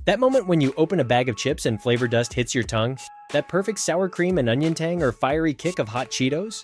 That moment when you open a bag of chips and flavor dust hits your tongue, that perfect sour cream and onion tang or fiery kick of hot Cheetos?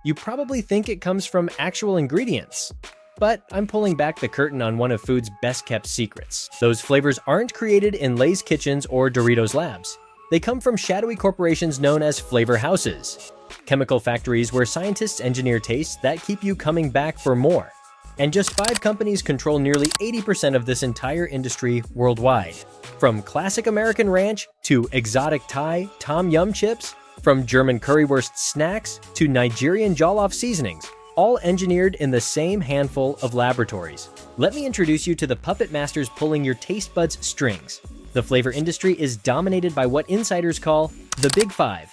You probably think it comes from actual ingredients. But I'm pulling back the curtain on one of food's best-kept secrets. Those flavors aren't created in Lay's kitchens or Doritos labs. They come from shadowy corporations known as flavor houses, chemical factories where scientists engineer tastes that keep you coming back for more. And just 5 companies control nearly 80% of this entire industry worldwide. From classic American ranch to exotic Thai tom yum chips, from German currywurst snacks to Nigerian jollof seasonings, all engineered in the same handful of laboratories. Let me introduce you to the puppet masters pulling your taste buds' strings. The flavor industry is dominated by what insiders call the Big Five: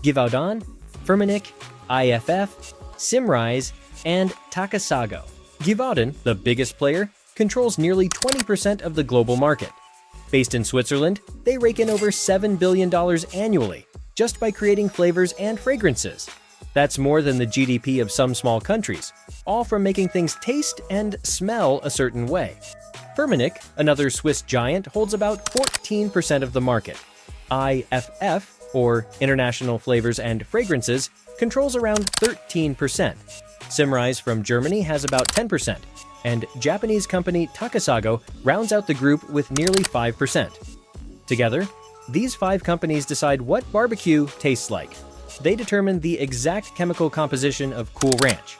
Givaudan, Firmenich, IFF, Symrise, and Takasago. Givaudan, the biggest player, controls nearly 20% of the global market. Based in Switzerland, they rake in over $7 billion annually just by creating flavors and fragrances. That's more than the GDP of some small countries, all from making things taste and smell a certain way. Firmenich, another Swiss giant, holds about 14% of the market. IFF, or International Flavors and Fragrances, controls around 13%. Symrise from Germany has about 10%, and Japanese company Takasago rounds out the group with nearly 5%. Together, these 5 companies decide what barbecue tastes like. They determine the exact chemical composition of Cool Ranch.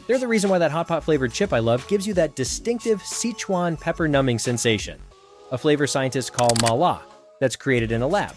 They're the reason why that hot pot flavored chip I love gives you that distinctive Sichuan pepper numbing sensation. A flavor scientists call mala, that's created in a lab,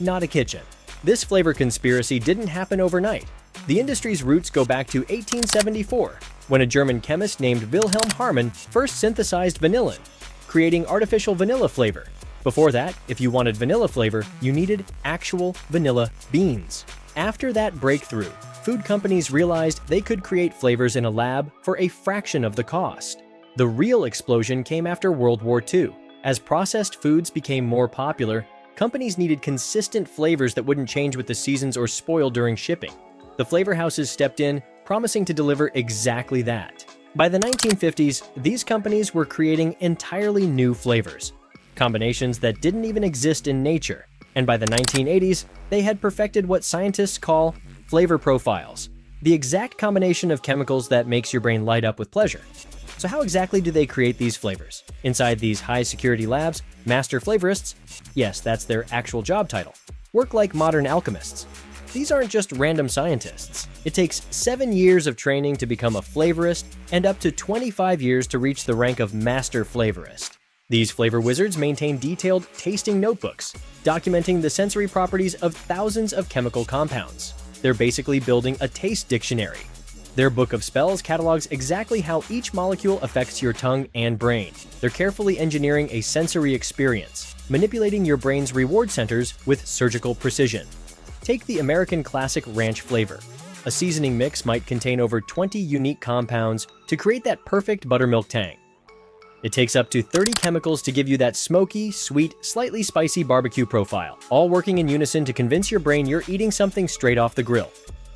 not a kitchen. This flavor conspiracy didn't happen overnight. The industry's roots go back to 1874, when a German chemist named Wilhelm Harman first synthesized vanillin, creating artificial vanilla flavor. Before that, if you wanted vanilla flavor, you needed actual vanilla beans. After that breakthrough, food companies realized they could create flavors in a lab for a fraction of the cost. The real explosion came after World War II. As processed foods became more popular, companies needed consistent flavors that wouldn't change with the seasons or spoil during shipping. The flavor houses stepped in, promising to deliver exactly that. By the 1950s, these companies were creating entirely new flavors, combinations that didn't even exist in nature. And by the 1980s, they had perfected what scientists call flavor profiles, the exact combination of chemicals that makes your brain light up with pleasure. So how exactly do they create these flavors? Inside these high-security labs, master flavorists, yes, that's their actual job title, work like modern alchemists. These aren't just random scientists. It takes 7 years of training to become a flavorist and up to 25 years to reach the rank of master flavorist. These flavor wizards maintain detailed tasting notebooks, documenting the sensory properties of thousands of chemical compounds. They're basically building a taste dictionary. Their book of spells catalogs exactly how each molecule affects your tongue and brain. They're carefully engineering a sensory experience, manipulating your brain's reward centers with surgical precision. Take the American classic ranch flavor. A seasoning mix might contain over 20 unique compounds to create that perfect buttermilk tang. It takes up to 30 chemicals to give you that smoky, sweet, slightly spicy barbecue profile, all working in unison to convince your brain you're eating something straight off the grill.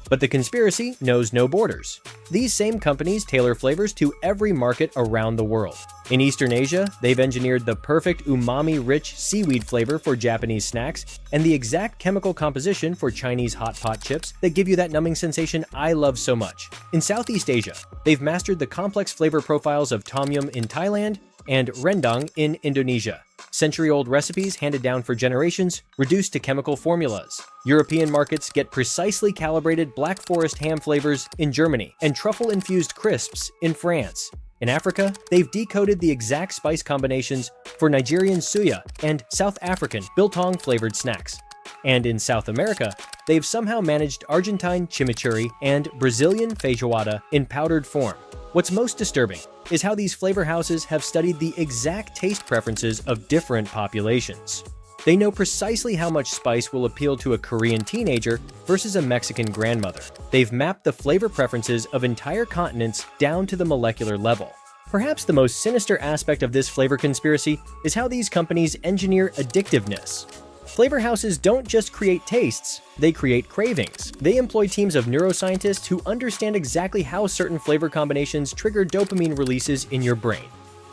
But the conspiracy knows no borders. These same companies tailor flavors to every market around the world. In Eastern Asia, they've engineered the perfect umami-rich seaweed flavor for Japanese snacks and the exact chemical composition for Chinese hot pot chips that give you that numbing sensation I love so much. In Southeast Asia, they've mastered the complex flavor profiles of tom yum in Thailand and rendang in Indonesia. Century-old recipes handed down for generations, reduced to chemical formulas. European markets get precisely calibrated Black Forest ham flavors in Germany and truffle-infused crisps in France. In Africa, they've decoded the exact spice combinations for Nigerian suya and South African biltong-flavored snacks. And in South America, they've somehow managed Argentine chimichurri and Brazilian feijoada in powdered form. What's most disturbing is how these flavor houses have studied the exact taste preferences of different populations. They know precisely how much spice will appeal to a Korean teenager versus a Mexican grandmother. They've mapped the flavor preferences of entire continents down to the molecular level. Perhaps the most sinister aspect of this flavor conspiracy is how these companies engineer addictiveness. Flavor houses don't just create tastes, they create cravings. They employ teams of neuroscientists who understand exactly how certain flavor combinations trigger dopamine releases in your brain.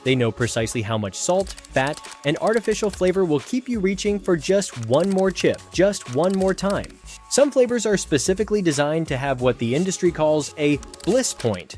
They know precisely how much salt, fat, and artificial flavor will keep you reaching for just one more chip, just one more time. Some flavors are specifically designed to have what the industry calls a bliss point,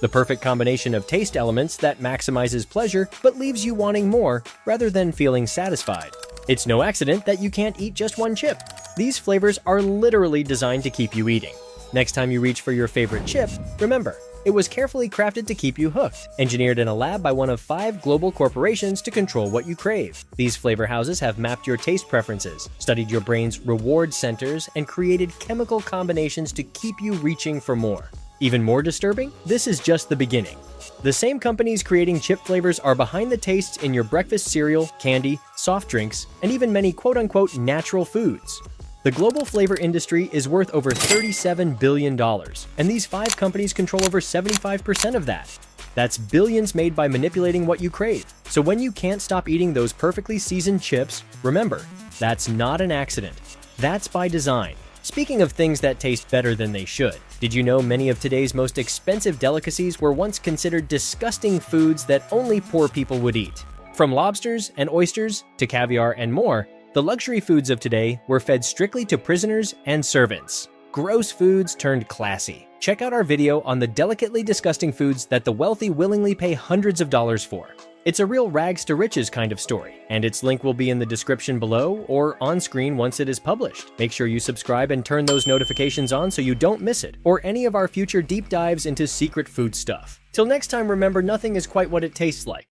the perfect combination of taste elements that maximizes pleasure but leaves you wanting more rather than feeling satisfied. It's no accident that you can't eat just one chip. These flavors are literally designed to keep you eating. Next time you reach for your favorite chip, remember, it was carefully crafted to keep you hooked, engineered in a lab by one of 5 global corporations to control what you crave. These flavor houses have mapped your taste preferences, studied your brain's reward centers, and created chemical combinations to keep you reaching for more. Even more disturbing? This is just the beginning. The same companies creating chip flavors are behind the tastes in your breakfast cereal, candy, soft drinks, and even many quote-unquote natural foods. The global flavor industry is worth over $37 billion, and these 5 companies control over 75% of that. That's billions made by manipulating what you crave. So when you can't stop eating those perfectly seasoned chips, remember, that's not an accident. That's by design. Speaking of things that taste better than they should, did you know many of today's most expensive delicacies were once considered disgusting foods that only poor people would eat? From lobsters and oysters to caviar and more, the luxury foods of today were fed strictly to prisoners and servants. Gross foods turned classy. Check out our video on the delicately disgusting foods that the wealthy willingly pay hundreds of dollars for. It's a real rags to riches kind of story, and its link will be in the description below or on screen once it is published. Make sure you subscribe and turn those notifications on so you don't miss it, or any of our future deep dives into secret food stuff. Till next time, remember, nothing is quite what it tastes like.